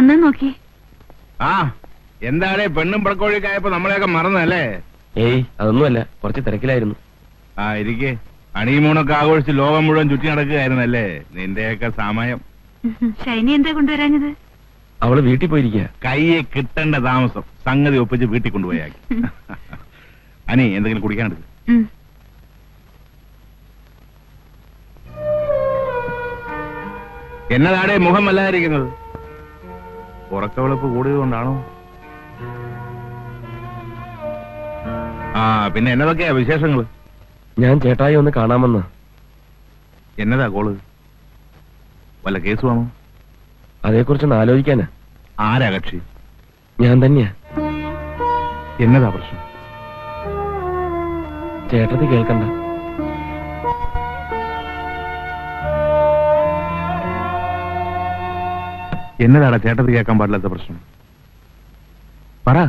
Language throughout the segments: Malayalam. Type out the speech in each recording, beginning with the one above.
വന്നാ നോക്കി. ആ എന്താടേ പെണ്ണും പടക്കോഴിക്കായപ്പോ നമ്മളെയൊക്കെ മറന്നല്ലേ? ഏയ് അതൊന്നുമല്ല, കുറച്ച് തിരക്കിലായിരുന്നു. ആ ഇരിക്കെ. ഹണിമൂണൊക്കെ ആഘോഷിച്ച് ലോകം മുഴുവൻ ചുറ്റി നടക്കുകയായിരുന്നല്ലേ നിന്റെയൊക്കെ സമയം. ഷൈനി എന്താ കൊണ്ടുവരാഞ്ഞത്? അവള് വീട്ടിൽ പോയിരിക്കുക. കയ്യെ കിട്ടേണ്ട താമസം സംഗതി ഒപ്പിച്ച് വീട്ടിൽ കൊണ്ടുപോയാക്കി. അനി എന്തെങ്കിലും കുടിക്കാനെടുക്ക്. എന്നതാടേ മുഖം വല്ലാതിരിക്കുന്നത്? ഉറക്കവിളപ്പ് കൂടിയത് കൊണ്ടാണോ? ആ പിന്നെ എന്നതൊക്കെയാ വിശേഷങ്ങള്? ഞാൻ ചേട്ടായി ഒന്ന് കാണാമെന്ന്. എന്നതാ കോള്? വല്ല കേസ് വേണോ? അതേക്കുറിച്ചൊന്ന് ആലോചിക്കാനാ. ആരാ കക്ഷി? ഞാൻ തന്നെയാ. എന്നതാ പ്രശ്നം? ചേട്ടത്തി കേൾക്കണ്ട. എന്നതാടാ ചേട്ടത്തി കേൾക്കാൻ പാടില്ലാത്ത പ്രശ്നം? പറ.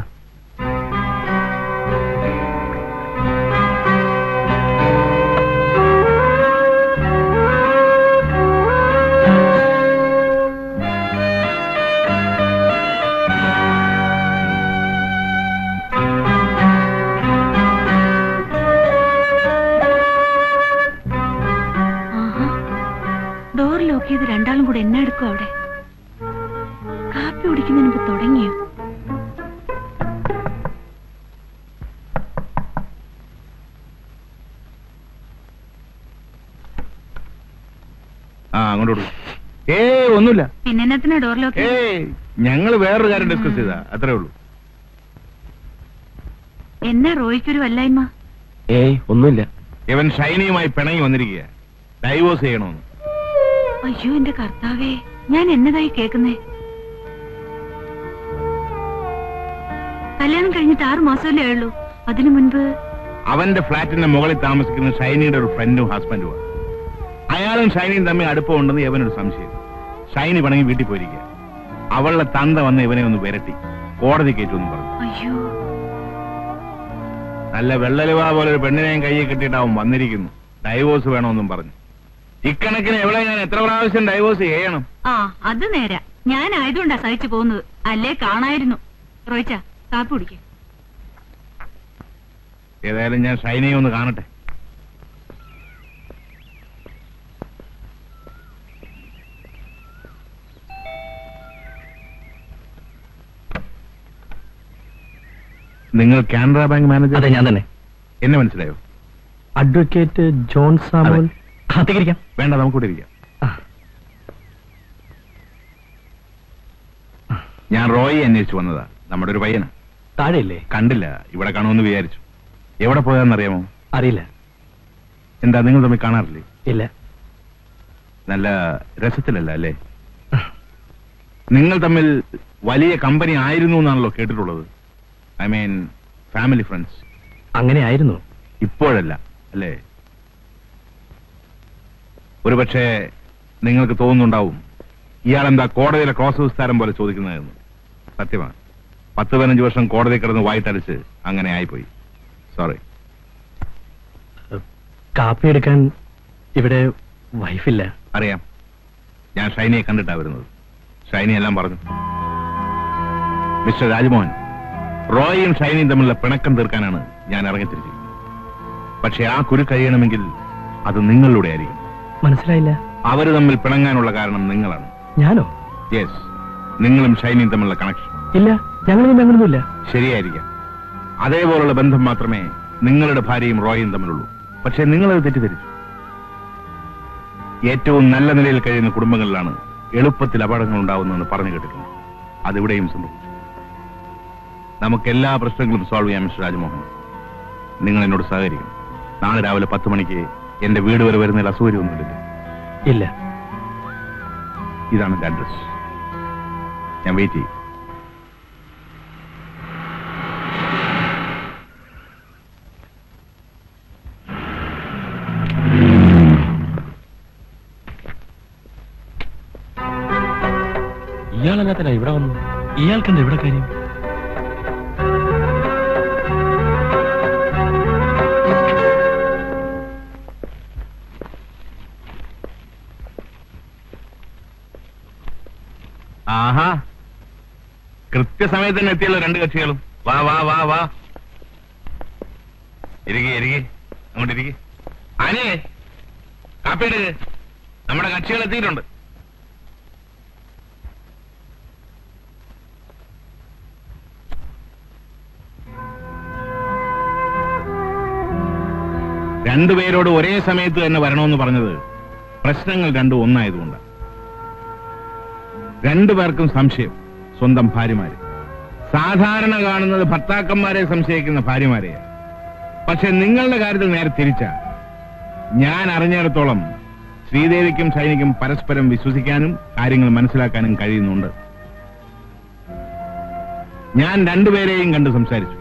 ഡോർ ലോക്ക് ചെയ്ത് രണ്ടാളും കൂടെ എന്നെ എടുക്കും. അവിടെ കാപ്പി കുടിക്കുന്നതിന് മുമ്പ് തുടങ്ങിയോ? ആ അങ്ങോട്ട്. ഒന്നുമില്ല. പിന്നെ എന്നത്തിനാ ഡോർ ലോക്ക്? ഞങ്ങള് വേറൊരു കാര്യം ഡിസ്കസ് ചെയ്താ, അത്രേ ഉള്ളൂ. എന്നാ റോയ്ക്കൊരു വല്ലായ്മ? ഏയ് ഒന്നുമില്ല. ഇവൻ ഷൈനിയുമായി പിണങ്ങി വന്നിരിക്കുക, ഡൈവോഴ്സ് ചെയ്യണമെന്ന്. അയ്യോ എന്റെ കർത്താവേ, ഞാൻ എന്നതായി കേൾക്കുന്നേ? കല്യാണം കഴിഞ്ഞിട്ട് 6 മാസമല്ലേ ആയുള്ളൂ. അതിനു മുൻപ് അവന്റെ ഫ്ലാറ്റിന്റെ മുകളിൽ താമസിക്കുന്ന ഷൈനിയുടെ ഒരു ഫ്രണ്ടും ഹസ്ബൻഡുമാണ്. അയാളും ഷൈനിയും തമ്മിൽ അടുപ്പമുണ്ടെന്ന് ഇവനൊരു സംശയം. ഷൈനി പിണങ്ങി വീട്ടിൽ പോയിരിക്കുക. അവളുടെ തന്ത വന്ന് ഇവനെ ഒന്ന് വിരട്ടി കോടതി കയറ്റുമെന്ന് പറഞ്ഞു. അയ്യോ, നല്ല വെള്ളലുവ പോലെ ഒരു പെണ്ണിനെയും കയ്യിൽ കെട്ടിയിട്ട് അവൻ വന്നിരിക്കുന്നു. ഡൈവോഴ്സ് വേണമെന്നും പറഞ്ഞു. ഇക്കണക്കിന് എവിടെ ഞാൻ എത്ര പ്രാവശ്യം ഡൈവോഴ്സ് ചെയ്യണം? ആ അത് നേരാ. ഞാൻ ആയതുകൊണ്ടാ സഹിച്ചു പോകുന്നത്. അല്ലേ കാണായിരുന്നു. റോയിച്ച കാപ്പി കുടിക്ക. ഏതായാലും ഞാൻ ഷൈനിയെ ഒന്ന് കാണട്ടെ. നിങ്ങൾ കാനറ ബാങ്ക് മാനേജർ? അതെ ഞാൻ തന്നെ. എന്നെ മനസ്സിലായോ? Advocate John Samuel. അധികരിക്കാം. വേണ്ട, നമുക്കൂടെ ഇരിക്കാം. ഞാൻ റോയി അന്വേഷിച്ചു വന്നതാ. നമ്മുടെ ഒരു പയ്യന്. താഴെയില്ലേ? കണ്ടില്ല, ഇവിടെ കാണുമെന്ന് വിചാരിച്ചു. എവിടെ പോയാന്നറിയാമോ? അറിയില്ല. എന്താ നിങ്ങൾ തമ്മിൽ കാണാറില്ലേ? ഇല്ല. നല്ല രസത്തിലല്ല അല്ലേ? നിങ്ങൾ തമ്മിൽ വലിയ കമ്പനി ആയിരുന്നു എന്നാണല്ലോ കേട്ടിട്ടുള്ളത്. I mean family friends. അങ്ങനെ ആയിരുന്നു. ഇപ്പോഴല്ല അല്ലേ? ഒരുപക്ഷെ നിങ്ങൾക്ക് തോന്നുന്നുണ്ടാവും ഇയാളെന്താ കോടതിയിലെ ക്രോസ് വിസ്താരം പോലെ ചോദിക്കുന്നതെന്ന്. സത്യമാണ്. 10-15 വർഷം കോടതി കിടന്ന് വായിട്ടടിച്ച് അങ്ങനെ ആയിപ്പോയി. സോറി. കാപ്പി എടുക്കാൻ ഇവിടെ വൈഫില്ല. അറിയാം. ഞാൻ ഷൈനിയെ കണ്ടിട്ടാ വരുന്നത്. ഷൈനി എല്ലാം പറഞ്ഞു. മിസ്റ്റർ രാജ്മോഹൻ, റോയിയും ഷൈനിയും തമ്മിലുള്ള പിണക്കം തീർക്കാനാണ് ഞാൻ ഇറങ്ങിത്തിരിച്ചത്. പക്ഷെ ആ കുരു കഴിയണമെങ്കിൽ അത് നിങ്ങളിലൂടെ ആയിരിക്കും. മനസ്സിലായില്ല. അവര് തമ്മിൽ പിണങ്ങാനുള്ള കാരണം നിങ്ങളാണ്. ഞാനോ? യെസ്, നിങ്ങളും ഷൈനിയും തമ്മിലുള്ള കണക്ഷൻ. ഇല്ല, ഞങ്ങളൊന്നും അങ്ങനൊന്നുമില്ല. ശരിയായിരിക്കാം. അതേപോലുള്ള ബന്ധം മാത്രമേ നിങ്ങളുടെ ഭാര്യയും റോയും തമ്മിലുള്ളൂ. പക്ഷെ നിങ്ങളത് തെറ്റിദ്ധരിച്ചു. ഏറ്റവും നല്ല നിലയിൽ കഴിയുന്ന കുടുംബങ്ങളിലാണ് എളുപ്പത്തിൽ അപകടങ്ങൾ ഉണ്ടാവുന്നതെന്ന് പറഞ്ഞു കേട്ടിട്ടുണ്ട്. അതിവിടെയും സംഭവിച്ചു. നമുക്ക് എല്ലാ പ്രശ്നങ്ങളും സോൾവ് ചെയ്യാം മിസ്റ്റർ രാജ്മോഹൻ. നിങ്ങൾ എന്നോട് സഹകരിക്കണം. നാളെ രാവിലെ 10 മണിക്ക് എന്റെ വീട് വരെ വരുന്നതിൽ അസൗകര്യമൊന്നുമില്ല. ഇല്ല. ഇതാണ് എന്റെ അഡ്രസ്. ഞാൻ വെയിറ്റ് ചെയ്യും. ഇയാളെന്നാ ഇവിടെ വന്നു? ഇയാൾക്കെന്താ ഇവിടെ കാര്യം? ആഹാ, കൃത്യസമയത്ത് തന്നെ എത്തിയല്ലോ രണ്ട് കക്ഷികളും. വാ വാ വാ വാ, ഇരിക്കെ ഇരിക്കെ, അങ്ങോട്ട് ഇരിക്കെ. ആനേ, കാപ്പി എടുക്ക്, നമ്മുടെ കക്ഷികൾ എത്തിയിട്ടുണ്ട്. രണ്ടുപേരോട് ഒരേ സമയത്ത് തന്നെ വരണമെന്ന് പറഞ്ഞത് പ്രശ്നങ്ങൾ രണ്ടും ഒന്നായതുകൊണ്ട്. രണ്ടുപേർക്കും സംശയം സ്വന്തം ഭാര്യമാരെ. സാധാരണ കാണുന്നത് ഭർത്താക്കന്മാരെ സംശയിക്കുന്ന ഭാര്യമാരെയാണ്. പക്ഷെ നിങ്ങളുടെ കാര്യത്തിൽ നേരെ തിരിച്ച. ഞാൻ അറിഞ്ഞിടത്തോളം ശ്രീദേവിക്കും ഷൈനിക്കും പരസ്പരം വിശ്വസിക്കാനും കാര്യങ്ങൾ മനസ്സിലാക്കാനും കഴിയുന്നുണ്ട്. ഞാൻ രണ്ടുപേരെയും കണ്ട് സംസാരിച്ചു.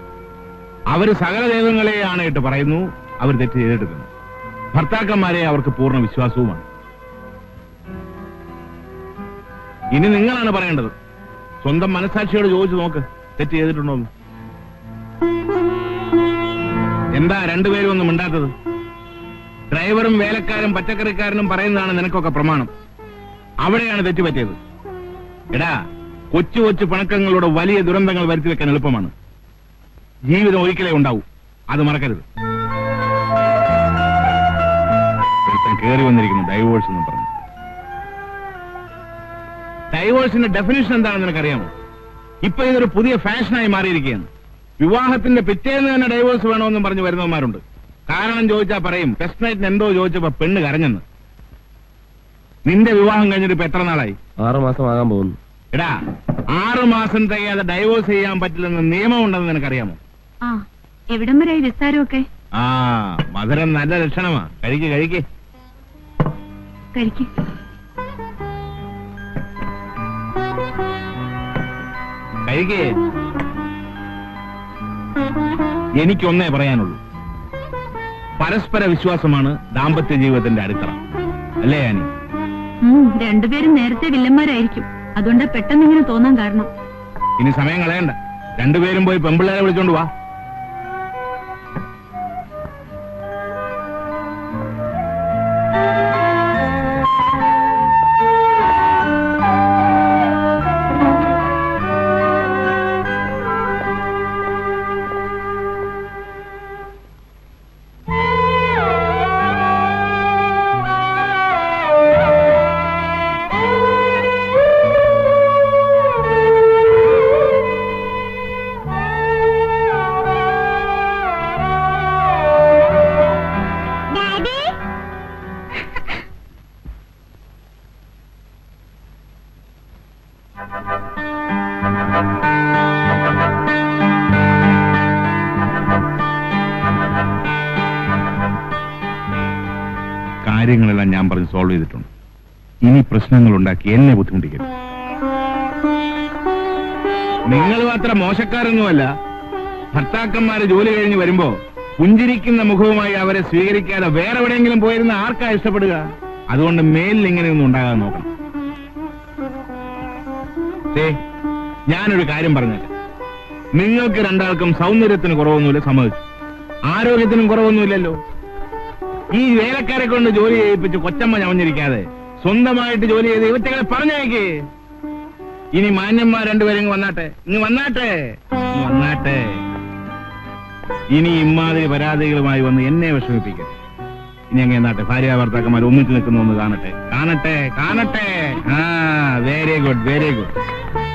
അവര് സകല ദൈവങ്ങളെയാണ് ഇട്ട് പറയുന്നു. അവർ തെറ്റ് ചെയ്തെടുക്കുന്നു. ഭർത്താക്കന്മാരെ അവർക്ക് പൂർണ്ണ വിശ്വാസവുമാണ്. ഇനി നിങ്ങളാണ് പറയേണ്ടത്. സ്വന്തം മനസാക്ഷിയോട് ചോദിച്ചു നോക്ക്, തെറ്റ് ചെയ്തിട്ടുണ്ടോന്ന്. എന്താ രണ്ടുപേരും ഒന്നും മിണ്ടാത്തത്? ഡ്രൈവറും വേലക്കാരും പച്ചക്കറിക്കാരനും പറയുന്നതാണ് നിനക്കൊക്കെ പ്രമാണം. അവിടെയാണ് തെറ്റുപറ്റിയത്. എടാ, കൊച്ചു കൊച്ചു പണക്കങ്ങളുടെ വലിയ ദുരന്തങ്ങൾ വരുത്തി വെക്കാൻ എളുപ്പമാണ്. ജീവിതം ഒരിക്കലേ ഉണ്ടാവൂ, അത് മറക്കരുത്. കേറി വന്നിരിക്കുന്നു ഡൈവോഴ്സ് എന്ന് പറഞ്ഞു. ഡൈവോഴ്സിന്റെ ഡെഫിനിഷൻ എന്താണെന്ന് നിനക്കറിയാമോ? ഇപ്പൊ ഇതൊരു പുതിയ ഫാഷനായി മാറിയിരിക്കുകയാണ്. വിവാഹത്തിന്റെ പിറ്റേന്ന് തന്നെ ഡൈവോഴ്സ് വേണമെന്നും പറഞ്ഞു വരുന്നവന്മാരുണ്ട്. കാരണം ചോദിച്ചാൽ പറയും ഫസ്റ്റ് നൈറ്റിന് എന്തോ ചോദിച്ചപ്പോ പെണ്ണ് കരഞ്ഞെന്ന്. നിന്റെ വിവാഹം കഴിഞ്ഞിട്ട് ഇപ്പൊ എത്ര നാളായി? 6 മാസം ആകാൻ പോകുന്നു. എടാ, 6 മാസം തികയാതെ ഡൈവോഴ്സ് ചെയ്യാൻ പറ്റില്ലെന്ന് നിയമം ഉണ്ടെന്ന് നിനക്കറിയാമോ? എവിടം വരെയായി വിസ്താരമൊക്കെ? മധുരം നല്ല ലക്ഷണമാ. കഴിക്ക് കഴിക്ക് കഴിക്ക്. കഴിക്കേ. എനിക്കൊന്നേ പറയാനുള്ളൂ. പരസ്പര വിശ്വാസമാണ് ദാമ്പത്യ ജീവിതത്തിന്റെ അടിത്തറ, അല്ലേ ആനി? രണ്ടുപേരും നേരത്തെ വില്ലന്മാരായിരിക്കും. അതുകൊണ്ട് പെട്ടെന്ന് ഇങ്ങനെ തോന്നാൻ കാരണം. ഇനി സമയം കളയണ്ട. രണ്ടുപേരും പോയി പെമ്പിള്ളേരെ വിളിച്ചോണ്ട് വാ. കാര്യങ്ങളെല്ലാം ഞാൻ പറഞ്ഞ് സോൾവ് ചെയ്തിട്ടുണ്ട്. ഇനി പ്രശ്നങ്ങൾ ഉണ്ടാക്കി എന്നെ ബുദ്ധിമുട്ടിക്കരുത്. നിങ്ങൾ മാത്രം മോശക്കാരൊന്നുമല്ല. ഭർത്താക്കന്മാര് ജോലി കഴിഞ്ഞ് വരുമ്പോ പുഞ്ചിരിക്കുന്ന മുഖവുമായി അവരെ സ്വീകരിക്കാതെ വേറെ എവിടെയെങ്കിലും പോയിരുന്ന ആർക്കാ ഇഷ്ടപ്പെടുക? അതുകൊണ്ട് മേലിൽ ഇങ്ങനെയൊന്നും ഉണ്ടാകാൻ നോക്കണം. ഞാനൊരു കാര്യം പറഞ്ഞേക്കാം. നിങ്ങൾക്ക് രണ്ടാൾക്കും സൗന്ദര്യത്തിന് കുറവൊന്നുമില്ല, സമ്മതിച്ചു. ആരോഗ്യത്തിനും കുറവൊന്നുമില്ലല്ലോ. ഈ വേലക്കാരെ കൊണ്ട് ജോലി ചെയ്യിപ്പിച്ച് കൊച്ചമ്മ ഞവഞ്ഞിരിക്കാതെ സ്വന്തമായിട്ട് ജോലി ചെയ്ത് ഇവറ്റകളെ പറഞ്ഞേക്ക്. ഇനി മാന്യന്മാർ രണ്ടുപേരും ഇങ്ങ് വന്നാട്ടെ. ഇനി ഇമ്മാതിരി പരാതികളുമായി വന്ന് എന്നെ വിഷമിപ്പിക്കരുത്. ഇനി അങ്ങ് എന്നാട്ടെ. ഭാര്യ ഭർത്താക്കന്മാർ ഒന്നിച്ച് നിൽക്കുന്നു ഒന്ന് കാണട്ടെ. Very good.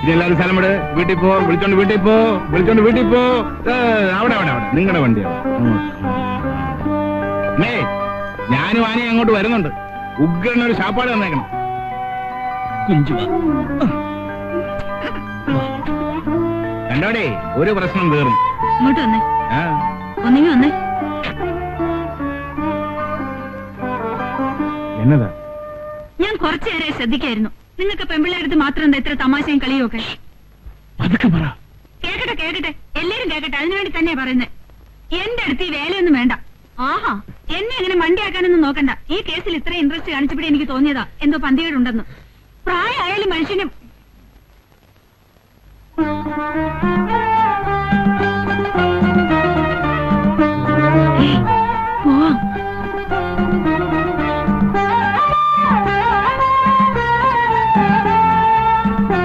ഇനി എല്ലാവരും സ്ഥലം വിട്. വീട്ടിൽ പോ. വിളിച്ചോണ്ട് വീട്ടിൽ പോ. അവിടെ നിങ്ങളുടെ വണ്ടിയാണ്. ഞാനും ആനയും അങ്ങോട്ട് വരുന്നുണ്ട്. ഉഗ്രനൊരു ശാപ്പാട് തന്നേക്കണം. കണ്ടോടെ, ഒരു പ്രശ്നം തീർന്നു. ഇങ്ങോട്ട് വന്നേ. ഒന്നിങ്ങി വന്നേ. എന്നതാ? ഞാൻ കുറച്ചേരെ ശ്രദ്ധിക്കായിരുന്നു. നിങ്ങൾക്ക് പെമ്പിള്ളേരടുത്ത് മാത്രം എന്താ ഇത്ര തമാശയും കളിയും ഒക്കെ? അതൊക്കെ പറ. കേക്കട്ടെ, എല്ലാരും കേക്കട്ടെ. അതിനുവേണ്ടി തന്നെയാ പറയുന്നത്. എന്റെ അടുത്ത് ഈ വേലയൊന്നും വേണ്ട. ആഹാ, എന്നെ അങ്ങനെ മണ്ടിയാക്കാനൊന്നും നോക്കണ്ട. ഈ കേസിൽ ഇത്ര ഇൻട്രസ്റ്റ് കാണിച്ചപ്പോഴേ എനിക്ക് തോന്നിയതാ എന്തോ പന്തികേടുണ്ടെന്ന്. പ്രായമായാലും മനുഷ്യനും പോവാം.